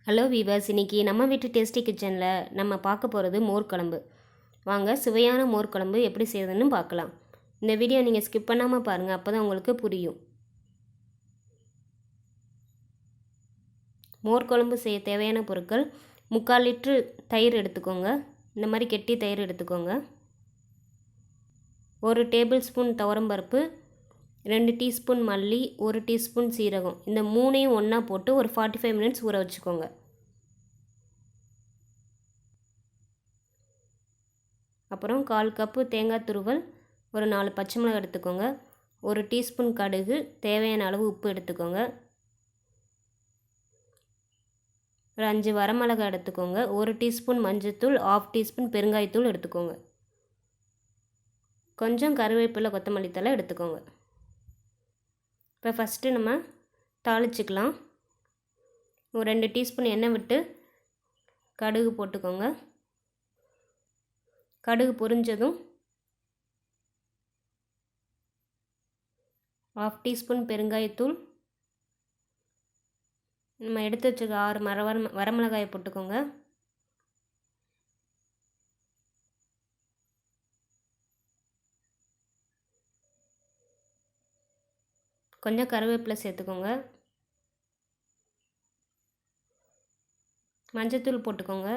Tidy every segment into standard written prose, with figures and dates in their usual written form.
Hello viewers, இன்றைக்கி நம்ம வீட்டு டேஸ்டி கிச்சனில் நம்ம பார்க்க போகிறது மோர் குழம்பு. வாங்க சுவையான மோர் குழம்பு எப்படி செய்யுதுன்னு பார்க்கலாம். இந்த வீடியோ நீங்கள் ஸ்கிப் பண்ணாமல் பாருங்கள், அப்போ தான் உங்களுக்கு புரியும். மோர் குழம்பு செய்ய தேவையான பொருட்கள்: 3/4 லிட்டரு தயிர் எடுத்துக்கோங்க. இந்த மாதிரி கெட்டி தயிர் எடுத்துக்கோங்க. 1 டேபிள் ஸ்பூன் துவரம்பருப்பு, 2 டீஸ்பூன் மல்லி, 1 டீஸ்பூன் சீரகம். இந்த மூணையும் ஒன்றா போட்டு ஒரு 45 மினிட்ஸ் ஊற வச்சுக்கோங்க. அப்புறம் 1/4 கப்பு தேங்காய் துருவல், ஒரு 4 பச்சை மிளகாய் எடுத்துக்கோங்க. 1 டீஸ்பூன் கடுகு, தேவையான அளவு உப்பு எடுத்துக்கோங்க. ஒரு 5 வரமிளகாய் எடுத்துக்கோங்க. 1 டீஸ்பூன் மஞ்சள்தூள், 1/2 டீஸ்பூன் பெருங்காயத்தூள் எடுத்துக்கோங்க. கொஞ்சம் கருவேப்பிலை, கொத்தமல்லி தழை எடுத்துக்கோங்க. இப்போ ஃபஸ்ட்டு நம்ம தாளிச்சிக்கலாம். ஒரு 2 டீஸ்பூன் எண்ணெய் விட்டு கடுகு போட்டுக்கோங்க. கடுகு பொரிஞ்சதும் 1/2 டீஸ்பூன் பெருங்காயத்தூள், நம்ம எடுத்து வச்சுக்க 6 வரமிளகாயை போட்டுக்கோங்க. கொஞ்சம் கருவேப்பிலை சேர்த்துக்கோங்க. மஞ்சத்தூள் போட்டுக்கோங்க.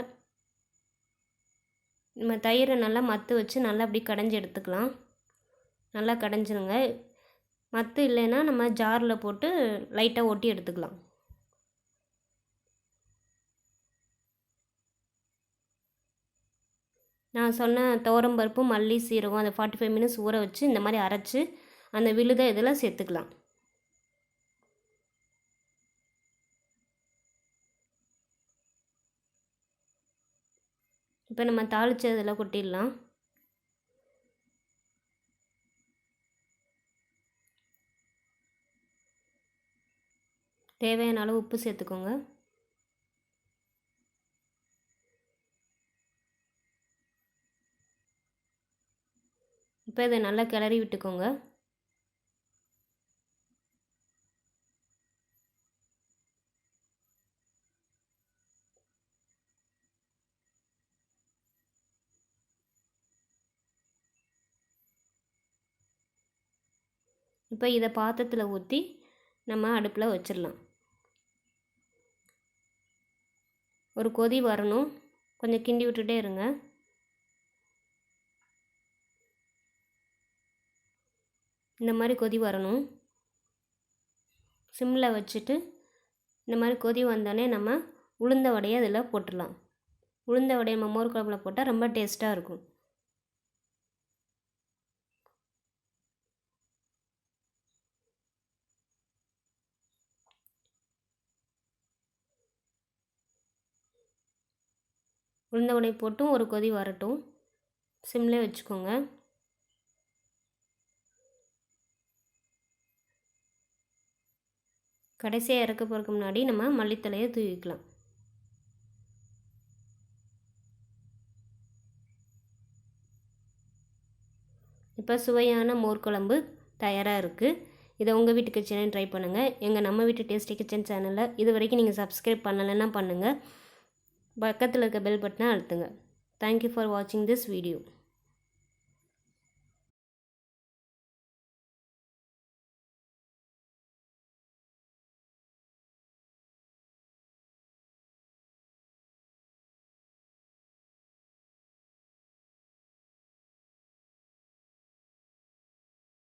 நம்ம தயிரை நல்லா மத்து வச்சு நல்லா அப்படி கடைஞ்சி எடுத்துக்கலாம். நல்லா கடைஞ்சிருங்க. மத்து இல்லைன்னா நம்ம ஜாரில் போட்டு லைட்டாக ஒட்டி எடுத்துக்கலாம். நான் சொன்ன துவரம்பருப்பு, மல்லி, சீரகம் அதை 45 மினிட்ஸ் ஊற வச்சு இந்த மாதிரி அரைச்சி அந்த விழுதை இதெல்லாம் சேர்த்துக்கலாம். இப்போ நம்ம தாளிச்சதில் கொட்டிடலாம். தேவையான அளவு உப்பு சேர்த்துக்கோங்க. இப்போ இதை நல்லா கிளறி விட்டுக்கோங்க. இப்போ இதை பாத்திரத்தில் ஊற்றி நம்ம அடுப்பில் வச்சிடலாம். ஒரு கொதி வரணும், கொஞ்சம் கிண்டி விட்டுட்டே இருங்க. இந்த மாதிரி கொதி வரணும். சிம்மில் வச்சுட்டு இந்த மாதிரி கொதி வந்தோடனே நம்ம உளுந்த வடையை அதில் போட்டுடலாம். உளுந்த வடையை நம்ம மோர் குழம்புல போட்டால் ரொம்ப டேஸ்ட்டாக இருக்கும். உளுந்த வடை போட்டும் ஒரு கொதி வரட்டும், சிம்லே வச்சுக்கோங்க. கடைசியாக இறக்க போகிறதுக்கு முன்னாடி நம்ம மல்லித்தலையை தூவிக்கலாம். இப்போ சுவையான மோர் குழம்பு தயாராக இருக்குது. இதை உங்கள் வீட்டு கிச்சனையும் ட்ரை பண்ணுங்கள். எங்கள் நம்ம வீட்டு டேஸ்டி கிச்சன் சேனலில் இது வரைக்கும் நீங்கள் சப்ஸ்கிரைப் பண்ணலைன்னா பண்ணுங்கள். பக்கத்தில் இருக்க பெல் பட்டனை அழுத்துங்க. தேங்க்யூ ஃபார் வாட்சிங் திஸ் வீடியோ.